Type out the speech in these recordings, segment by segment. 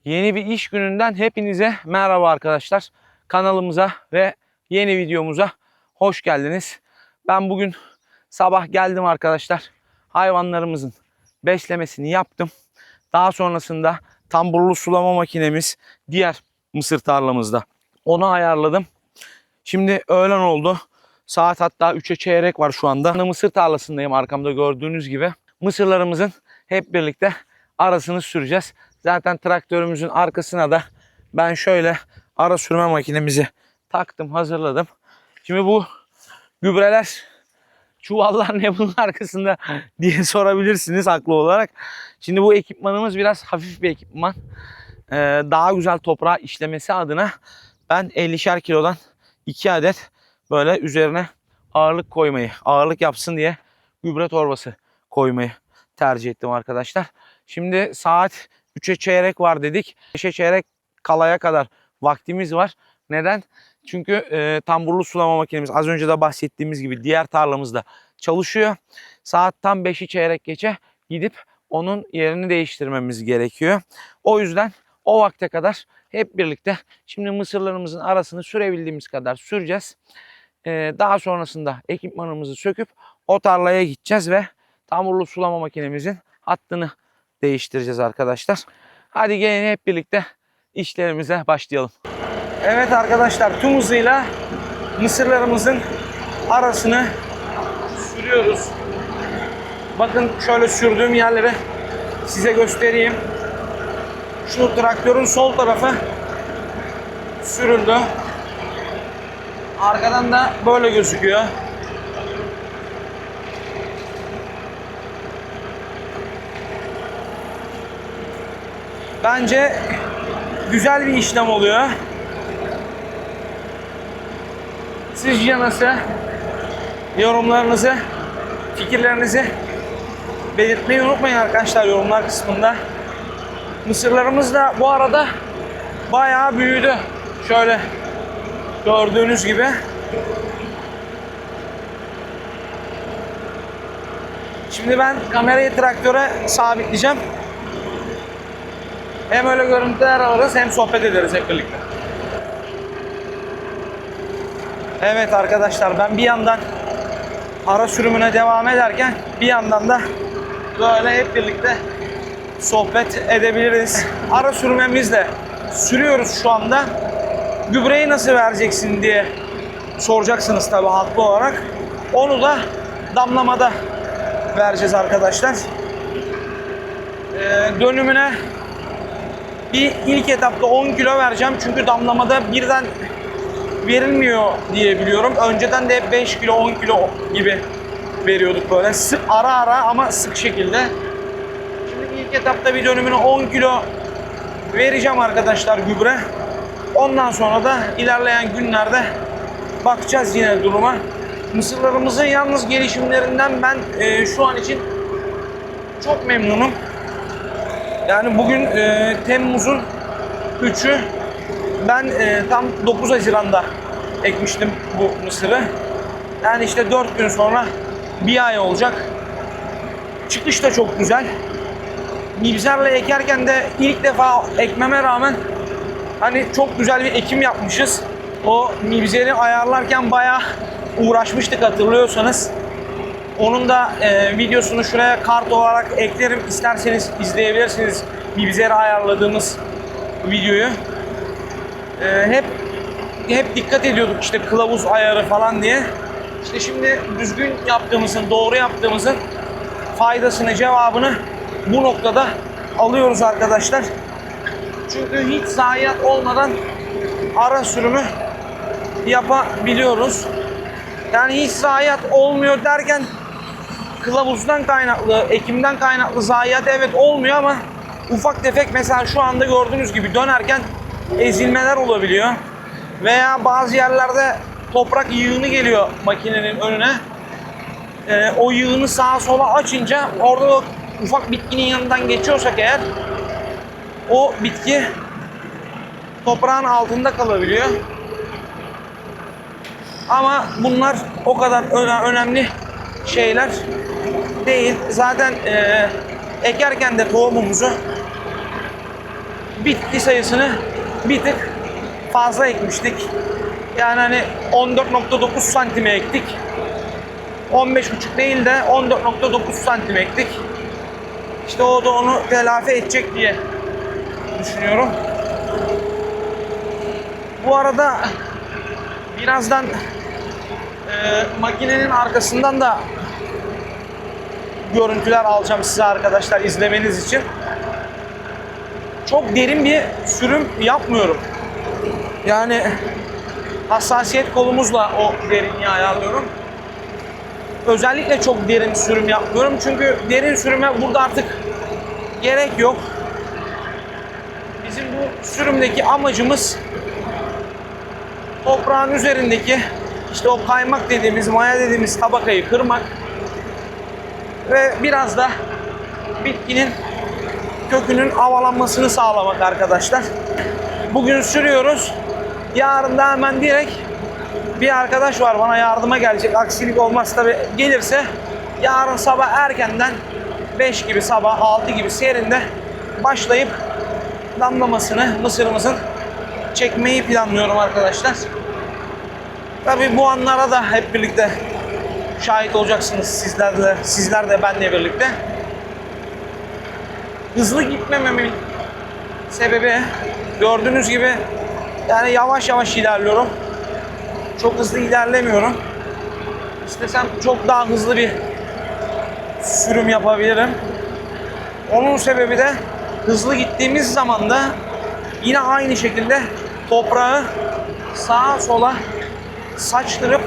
Yeni bir iş gününden hepinize merhaba arkadaşlar. Kanalımıza ve yeni videomuza hoş geldiniz. Ben bugün sabah geldim arkadaşlar. Hayvanlarımızın beslemesini yaptım. Daha sonrasında tamburlu sulama makinemiz diğer mısır tarlamızda. Onu ayarladım. Şimdi öğlen oldu. Saat hatta 3'e çeyrek var şu anda. Mısır tarlasındayım arkamda gördüğünüz gibi. Mısırlarımızın hep birlikte arasını süreceğiz. Zaten traktörümüzün arkasına da ben şöyle ara sürme makinemizi taktım, hazırladım. Şimdi bu gübreler, çuvallar ne bunun arkasında diye sorabilirsiniz haklı olarak. Şimdi bu ekipmanımız biraz hafif bir ekipman. Daha güzel toprağa işlemesi adına ben 50'şer kilodan 2 adet böyle üzerine ağırlık koymayı, ağırlık yapsın diye gübre torbası koymayı tercih ettim arkadaşlar. Şimdi saat 3'e çeyrek var dedik. 5'e çeyrek kalaya kadar vaktimiz var. Neden? Çünkü tamburlu sulama makinemiz az önce de bahsettiğimiz gibi diğer tarlamızda çalışıyor. Saat tam 5'i çeyrek geçe gidip onun yerini değiştirmemiz gerekiyor. O yüzden o vakte kadar hep birlikte şimdi mısırlarımızın arasını sürebildiğimiz kadar süreceğiz. Daha sonrasında ekipmanımızı söküp o tarlaya gideceğiz ve tamurlu sulama makinemizin hattını değiştireceğiz arkadaşlar. Hadi gelin hep birlikte işlerimize başlayalım. Evet arkadaşlar, tüm hızıyla mısırlarımızın arasını sürüyoruz. Bakın şöyle sürdüğüm yerleri size göstereyim. Şu traktörün sol tarafı sürüldü. Arkadan da böyle gözüküyor. Bence güzel bir işlem oluyor. Sizce nasıl? Yorumlarınızı, fikirlerinizi belirtmeyi unutmayın arkadaşlar yorumlar kısmında. Mısırlarımız da bu arada bayağı büyüdü. Şöyle gördüğünüz gibi. Şimdi ben kamerayı traktöre sabitleyeceğim. Hem öyle görüntüler alırız hem sohbet ederiz hep birlikte. Evet arkadaşlar, ben bir yandan ara sürümüne devam ederken bir yandan da böyle hep birlikte sohbet edebiliriz. Ara sürmemizle sürüyoruz şu anda. Gübreyi nasıl vereceksin diye soracaksınız tabii haklı olarak. Onu da damlamada vereceğiz arkadaşlar. Dönümüne ilk etapta 10 kilo vereceğim. Çünkü damlamada birden verilmiyor diye biliyorum. Önceden de hep 5 kilo 10 kilo gibi veriyorduk böyle. Sık ara ara ama sık şekilde. Şimdi ilk etapta bir dönümüne 10 kilo vereceğim arkadaşlar gübre. Ondan sonra da ilerleyen günlerde bakacağız yine duruma. Mısırlarımızın yalnız gelişimlerinden ben şu an için çok memnunum. Yani bugün Temmuz'un 3'ü. Ben tam 9 Haziran'da ekmiştim bu mısırı. Yani işte 4 gün sonra bir ay olacak. Çıkış da çok güzel. Mibzerle ekerken de ilk defa ekmeme rağmen hani çok güzel bir ekim yapmışız. O mibzeri ayarlarken bayağı uğraşmıştık hatırlıyorsanız. Onun da videosunu şuraya kart olarak eklerim. İsterseniz izleyebilirsiniz mibzeri ayarladığımız videoyu. Hep dikkat ediyorduk işte kılavuz ayarı falan diye. İşte şimdi düzgün yaptığımızın, doğru yaptığımızın faydasını, cevabını bu noktada alıyoruz arkadaşlar. Çünkü hiç zayiat olmadan ara sürümü yapabiliyoruz. Yani hiç zayiat olmuyor derken kılavuzdan kaynaklı, ekimden kaynaklı zayiat evet olmuyor ama ufak tefek mesela şu anda gördüğünüz gibi dönerken ezilmeler olabiliyor. Veya bazı yerlerde toprak yığını geliyor makinenin önüne. O yığını sağa sola açınca orada da ufak bitkinin yanından geçiyorsak eğer o bitki toprağın altında kalabiliyor. Ama bunlar o kadar önemli şeyler değil. Zaten ekerken de tohumumuzu bitki sayısını bir tık fazla ekmiştik. Yani hani 14.9 santime ektik. 15.5 değil de 14.9 santim ektik. İşte o da onu telafi edecek diye düşünüyorum. Bu arada birazdan makinenin arkasından da görüntüler alacağım size arkadaşlar izlemeniz için. Çok derin bir sürüm yapmıyorum. Yani hassasiyet kolumuzla o derinliği ayarlıyorum. Özellikle çok derin sürüm yapmıyorum. Çünkü derin sürüme burada artık gerek yok. Bizim bu sürümdeki amacımız toprağın üzerindeki işte o kaymak dediğimiz, maya dediğimiz tabakayı kırmak ve biraz da bitkinin kökünün havalanmasını sağlamak arkadaşlar. Bugün sürüyoruz. Yarın da hemen direkt bir arkadaş var bana yardıma gelecek. Aksilik olmaz tabi, gelirse yarın sabah erkenden 5 gibi, sabah 6 gibi serinde başlayıp damlamasını, mısırımızın çekmeyi planlıyorum arkadaşlar. Tabi bu anlara da hep birlikte şahit olacaksınız sizler de benle birlikte. Hızlı gitmememin sebebi gördüğünüz gibi yani yavaş yavaş ilerliyorum. Çok hızlı ilerlemiyorum. İstesem çok daha hızlı bir sürüm yapabilirim. Onun sebebi de hızlı gittiğimiz zaman da yine aynı şekilde toprağı sağa sola saçtırıp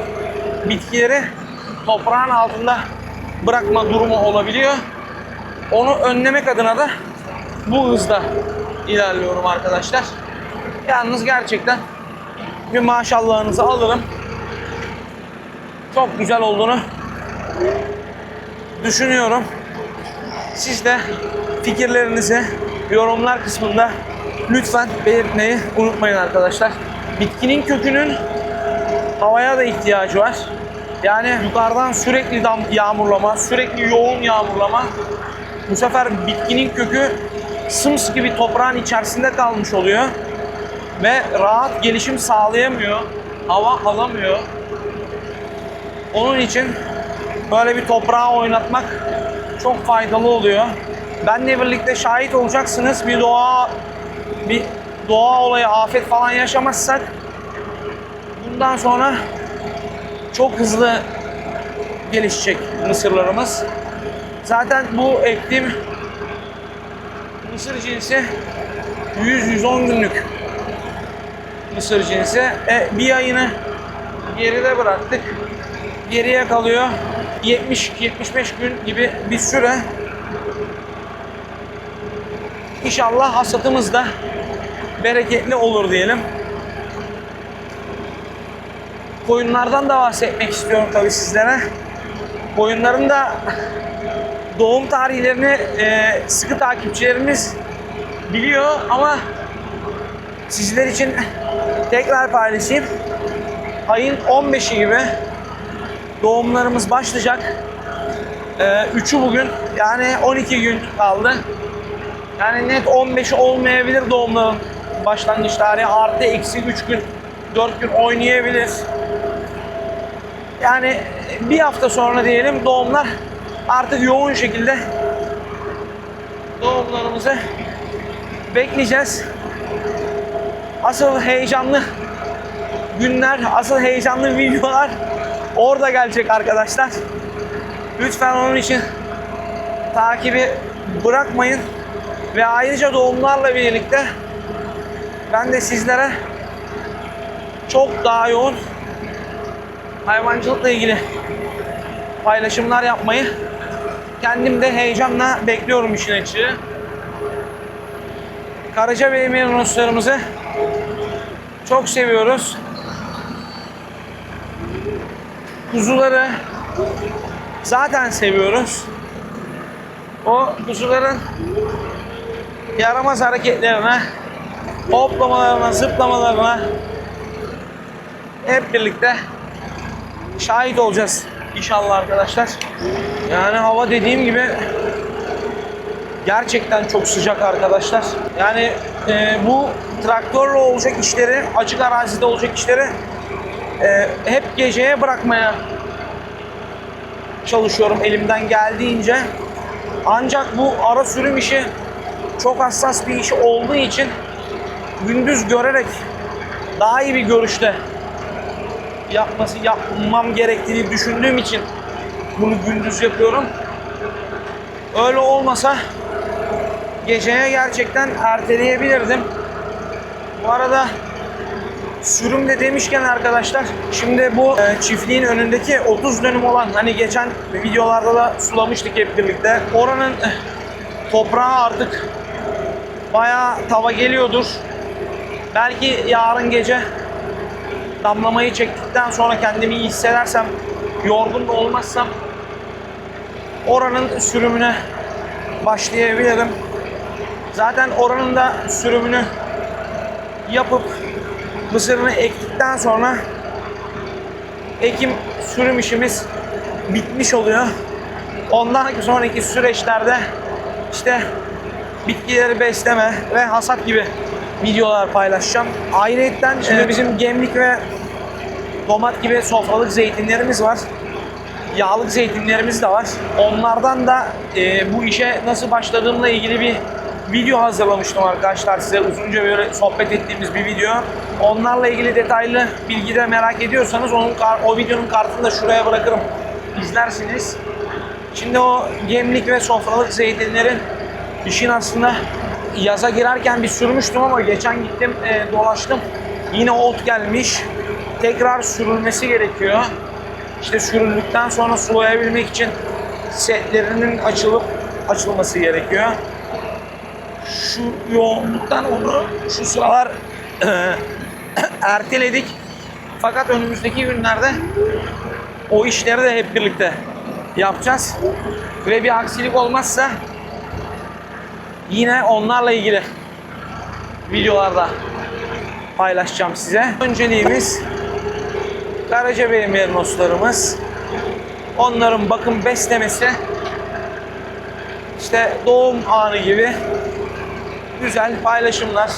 bitkileri toprağın altında bırakma durumu olabiliyor. Onu önlemek adına da bu hızda ilerliyorum arkadaşlar. Yalnız gerçekten bir maşallahınızı alırım. Çok güzel olduğunu düşünüyorum. Siz de fikirlerinizi yorumlar kısmında lütfen belirtmeyi unutmayın arkadaşlar. Bitkinin kökünün havaya da ihtiyacı var. Yani yukarıdan sürekli yağmurlama, sürekli yoğun yağmurlama. Bu sefer bitkinin kökü sımsıkı bir toprağın içerisinde kalmış oluyor. Ve rahat gelişim sağlayamıyor. Hava alamıyor. Onun için böyle bir toprağı oynatmak çok faydalı oluyor. Benle birlikte şahit olacaksınız. Bir doğa olayı, afet falan yaşamazsak bundan sonra çok hızlı gelişecek mısırlarımız. Zaten bu ektiğim mısır cinsi 100-110 günlük mısır cinsi. Bir ayını geride bıraktık. Geriye kalıyor 70-75 gün gibi bir süre. İnşallah hasatımız da bereketli olur diyelim. Koyunlardan da bahsetmek istiyorum tabii sizlere. Koyunların da doğum tarihlerini sıkı takipçilerimiz biliyor ama sizler için tekrar paylaşayım. Ayın 15'i gibi doğumlarımız başlayacak. 3'ü bugün, yani 12 gün kaldı. Yani net 15 olmayabilir doğumların başlangıç tarihi. Artı eksi 3 gün, 4 gün oynayabilir. Yani bir hafta sonra diyelim doğumlar artık yoğun şekilde doğumlarımızı bekleyeceğiz. Asıl heyecanlı günler, asıl heyecanlı videolar orada gelecek arkadaşlar. Lütfen onun için takibi bırakmayın. Ve ayrıca doğumlarla birlikte ben de sizlere çok daha yoğun hayvancılıkla ilgili paylaşımlar yapmayı kendim de heyecanla bekliyorum işin açığı. Karacabey merinoslarımızı çok seviyoruz. Kuzuları zaten seviyoruz. O kuzuların yaramaz hareketlerine, hoplamalarına, zıplamalarına hep birlikte şahit olacağız inşallah arkadaşlar. Yani hava dediğim gibi Gerçekten çok sıcak arkadaşlar. Yani bu traktörle olacak işleri, açık arazide olacak işleri hep geceye bırakmaya çalışıyorum elimden geldiğince. Ancak bu ara sürüm işi çok hassas bir iş olduğu için gündüz görerek daha iyi bir görüşte yapmam gerektiğini düşündüğüm için bunu gündüz yapıyorum. Öyle olmasa geceye gerçekten erteleyebilirdim. Bu arada sürüm de demişken arkadaşlar, şimdi bu çiftliğin önündeki 30 dönüm olan, hani geçen videolarda da sulamıştık hep birlikte. Oranın toprağı artık bayağı tava geliyordur. Belki yarın gece damlamayı çektikten sonra kendimi iyi hissedersem, yorgun da olmazsam oranın sürümüne başlayabilirim. Zaten oranın da sürümünü yapıp mısırını ektikten sonra ekim sürüm işimiz bitmiş oluyor. Ondan sonraki süreçlerde işte bitkileri besleme ve hasat gibi videolar paylaşacağım. Ayrıyeten şimdi bizim gemlik ve domat gibi sofralık zeytinlerimiz var. Yağlık zeytinlerimiz de var. Onlardan da bu işe nasıl başladığımla ilgili bir video hazırlamıştım arkadaşlar size. Uzunca böyle sohbet ettiğimiz bir video. Onlarla ilgili detaylı bilgi de merak ediyorsanız o videonun kartını da şuraya bırakırım. İzlersiniz. Şimdi o gemlik ve sofralık zeytinlerin işin aslında yaza girerken bir sürmüştüm ama geçen gittim dolaştım. Yine ot gelmiş. Tekrar sürülmesi gerekiyor. İşte sürüldükten sonra sulayabilmek için setlerinin açılması gerekiyor. Şu yoğunluktan onu şu sıralar erteledik. Fakat önümüzdeki günlerde o işleri de hep birlikte yapacağız. Ve bir aksilik olmazsa yine onlarla ilgili videolarda paylaşacağım size. Önceliğimiz Karacabey merinoslarımız. Onların bakım beslemesi, işte doğum anı gibi güzel paylaşımlar.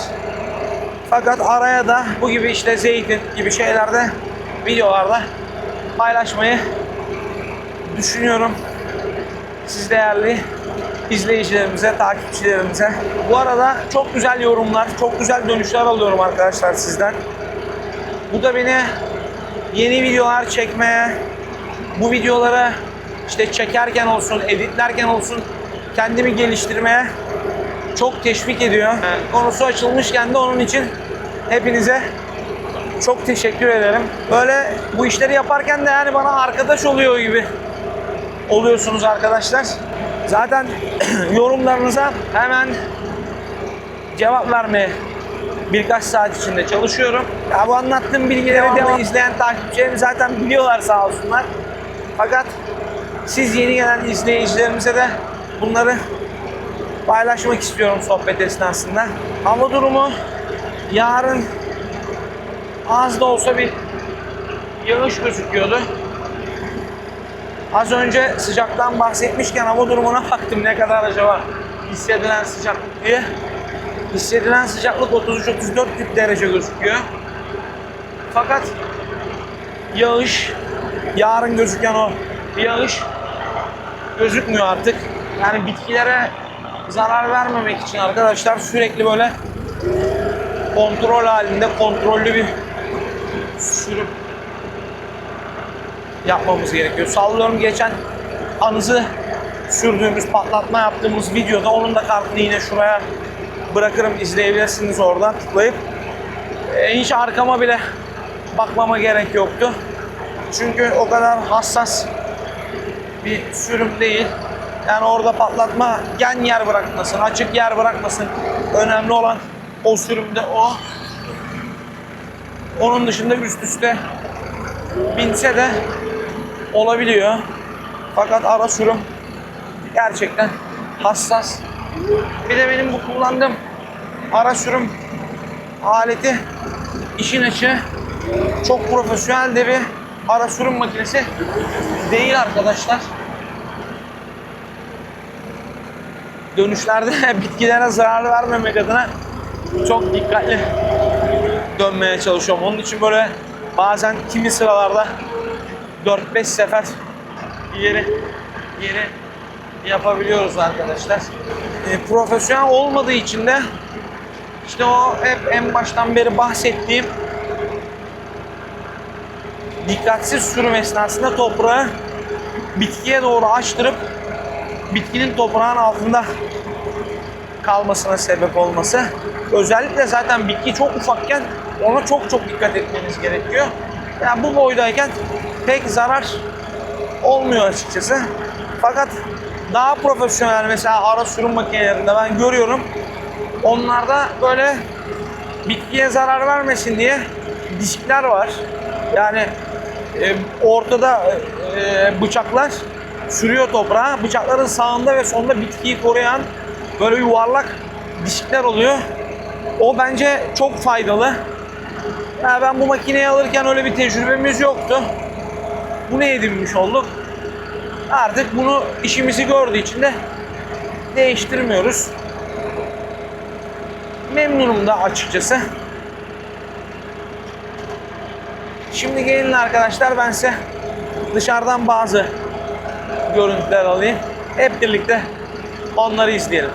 Fakat araya da bu gibi işte zeytin gibi şeylerde videolarda paylaşmayı düşünüyorum. Siz değerli izleyicilerimize, takipçilerimize. Bu arada çok güzel yorumlar, çok güzel dönüşler alıyorum arkadaşlar sizden. Bu da beni yeni videolar çekmeye, bu videoları işte çekerken olsun, editlerken olsun kendimi geliştirmeye çok teşvik ediyor. Konusu açılmışken de onun için hepinize çok teşekkür ederim. Böyle bu işleri yaparken de yani bana arkadaş oluyor gibi oluyorsunuz arkadaşlar. Zaten yorumlarınıza hemen cevap vermeye birkaç saat içinde çalışıyorum. Ya bu anlattığım bilgileri devamlı izleyen takipçilerim zaten biliyorlar sağ olsunlar. Fakat siz yeni gelen izleyicilerimize de bunları paylaşmak istiyorum sohbet esnasında. Hava durumu yarın az da olsa bir yağış gözüküyordu. Az önce sıcaktan bahsetmişken hava durumuna baktım ne kadar acaba hissedilen sıcaklık diye. Hissedilen sıcaklık 33-34 derece gözüküyor. Fakat yağış, yarın gözüken o yağış gözükmüyor artık. Yani bitkilere zarar vermemek için arkadaşlar sürekli böyle kontrol halinde, kontrollü bir sürüm yapmamız gerekiyor. Sallıyorum, geçen anızı sürdüğümüz, patlatma yaptığımız videoda onun da kartını yine şuraya bırakırım, izleyebilirsiniz oradan tıklayıp. Hiç arkama bile bakmama gerek yoktu. Çünkü o kadar hassas bir sürüm değil. Yani orada patlatma gen yer bırakmasın, açık yer bırakmasın. Önemli olan o sürümde o. Onun dışında üst üste binse de olabiliyor. Fakat ara sürüm gerçekten hassas. Bir de benim bu kullandığım ara sürüm aleti işin açığı çok profesyonel de bir ara sürüm makinesi değil arkadaşlar. dönüşlerde bitkilere zarar vermemek adına çok dikkatli dönmeye çalışıyorum. Onun için böyle bazen kimi sıralarda 4-5 sefer geri yapabiliyoruz arkadaşlar. Profesyonel olmadığı için de işte o hep en baştan beri bahsettiğim dikkatsiz sürüm esnasında toprağı bitkiye doğru açtırıp bitkinin toprağın altında kalmasına sebep olması. Özellikle zaten bitki çok ufakken ona çok dikkat etmeniz gerekiyor. Yani bu boydayken pek zarar olmuyor açıkçası. Fakat daha profesyonel mesela ara sürüm makinelerinde ben görüyorum. Onlarda böyle bitkiye zarar vermesin diye diskler var. Yani ortada bıçaklar sürüyor toprağa. Bıçakların sağında ve solunda bitkiyi koruyan böyle yuvarlak diskler oluyor. O bence çok faydalı. Yani ben bu makineyi alırken öyle bir tecrübemiz yoktu. Bunu edinmiş olduk. Artık bunu işimizi gördüğü için de değiştirmiyoruz. Memnunum da açıkçası. Şimdi gelin arkadaşlar, ben size dışarıdan bazı görüntüler alayım. Hep birlikte onları izleyelim.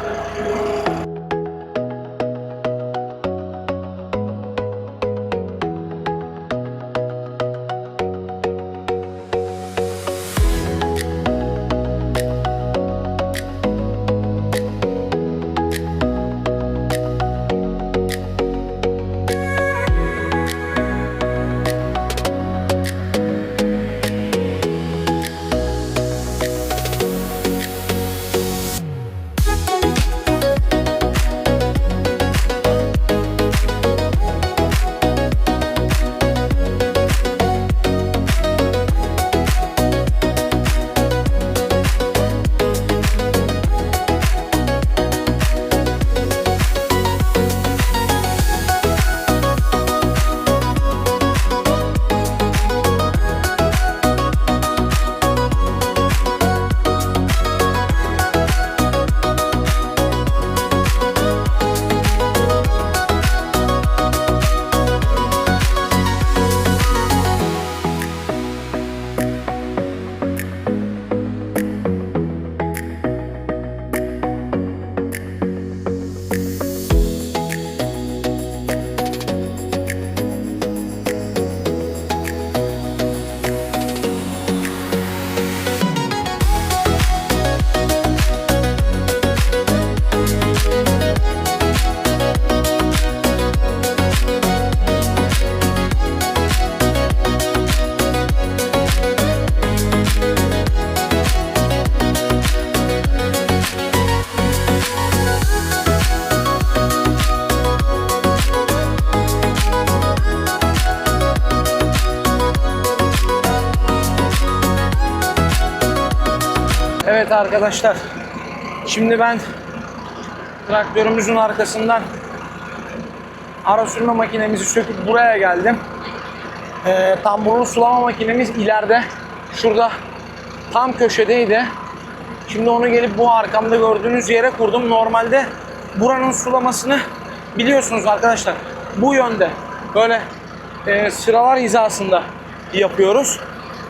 Evet arkadaşlar, şimdi ben traktörümüzün arkasından ara sürme makinemizi söküp buraya geldim. Tamburun sulama makinemiz ileride, şurada tam köşedeydi. Şimdi onu gelip bu arkamda gördüğünüz yere kurdum. Normalde buranın sulamasını biliyorsunuz arkadaşlar, bu yönde böyle sıralar hizasında yapıyoruz.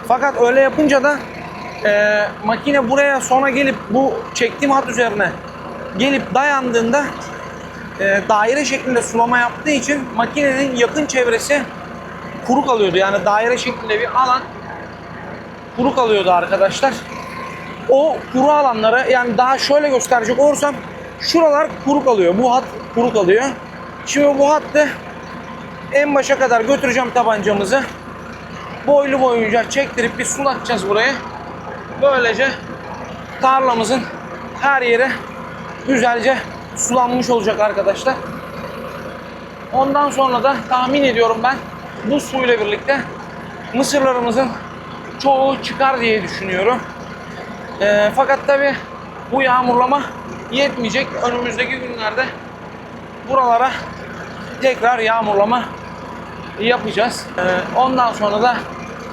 Fakat öyle yapınca da makine buraya sonra gelip bu çektiğim hat üzerine gelip dayandığında daire şeklinde sulama yaptığı için makinenin yakın çevresi kuru kalıyordu. Yani daire şeklinde bir alan kuru kalıyordu arkadaşlar. O kuru alanları, yani daha şöyle gösterecek olursam, şuralar kuru kalıyor. Bu hat kuru kalıyor. Şimdi bu hattı en başa kadar götüreceğim tabancamızı. Boylu boyunca çektirip bir sulatacağız buraya. Böylece tarlamızın her yeri güzelce sulanmış olacak arkadaşlar. Ondan sonra da tahmin ediyorum ben, bu suyla birlikte mısırlarımızın çoğu çıkar diye düşünüyorum. Fakat tabi bu yağmurlama yetmeyecek. Önümüzdeki günlerde buralara tekrar yağmurlama yapacağız. Ondan sonra da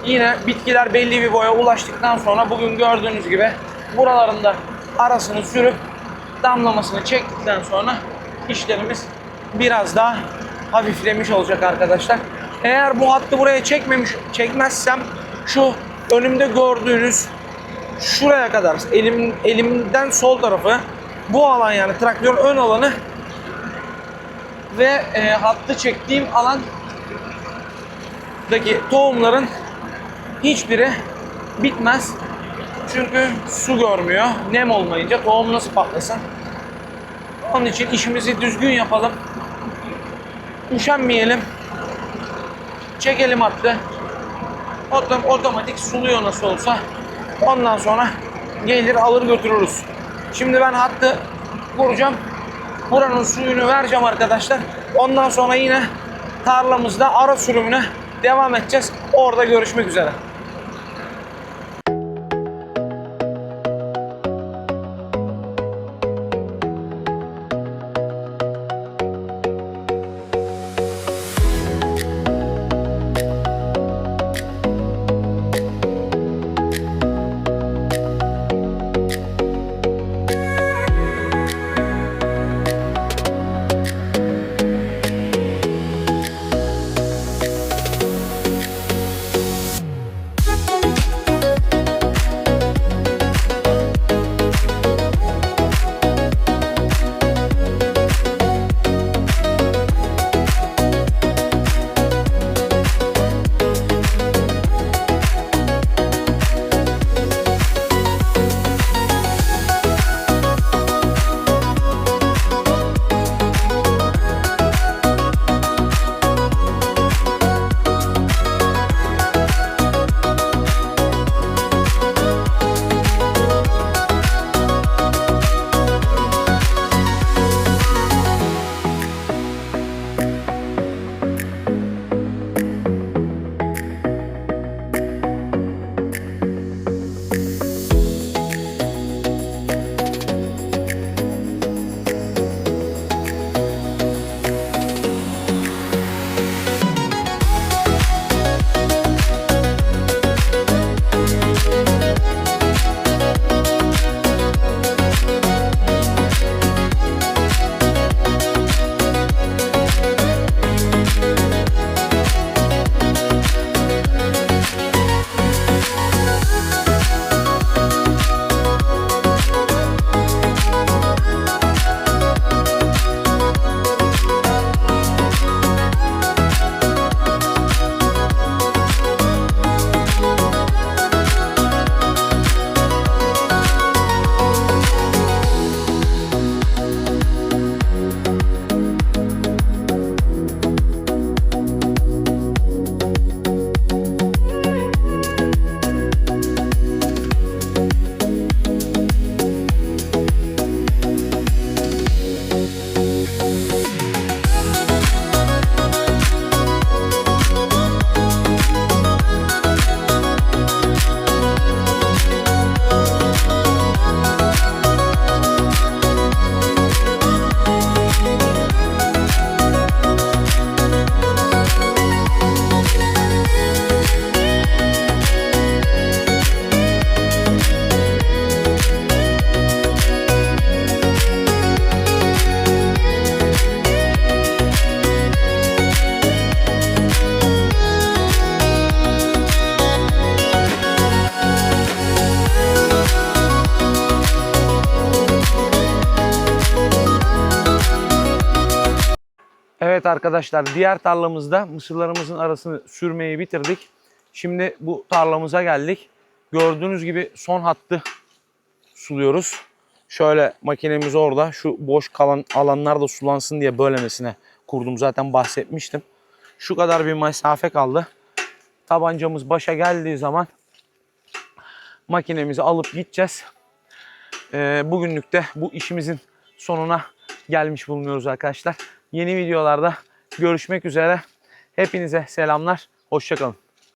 yine bitkiler belli bir boya ulaştıktan sonra bugün gördüğünüz gibi buralarında arasını sürüp damlamasını çektikten sonra işlerimiz biraz daha hafiflemiş olacak arkadaşlar. Eğer bu hattı buraya çekmezsem şu önümde gördüğünüz şuraya kadar elimden sol tarafı bu alan, yani traktörün ön alanı ve hattı çektiğim alandaki tohumların hiçbiri bitmez. Çünkü su görmüyor. Nem olmayınca tohum nasıl patlasın? Onun için işimizi düzgün yapalım. Üşenmeyelim. Çekelim hattı. Otomatik suluyor nasıl olsa. Ondan sonra gelir alır götürürüz. Şimdi ben hattı kuracağım. Buranın suyunu vereceğim arkadaşlar. Ondan sonra yine tarlamızda ara sürümüne devam edeceğiz. Orada görüşmek üzere. Evet arkadaşlar, diğer tarlamızda mısırlarımızın arasını sürmeyi bitirdik. Şimdi bu tarlamıza geldik. Gördüğünüz gibi son hattı suluyoruz. Şöyle makinemiz orada. Şu boş kalan alanlar da sulansın diye böylemesine kurdum. Zaten bahsetmiştim. Şu kadar bir mesafe kaldı. Tabancamız başa geldiği zaman makinemizi alıp gideceğiz. Bugünlük de bu işimizin sonuna gelmiş bulunuyoruz arkadaşlar. Yeni videolarda görüşmek üzere. Hepinize selamlar. Hoşça kalın.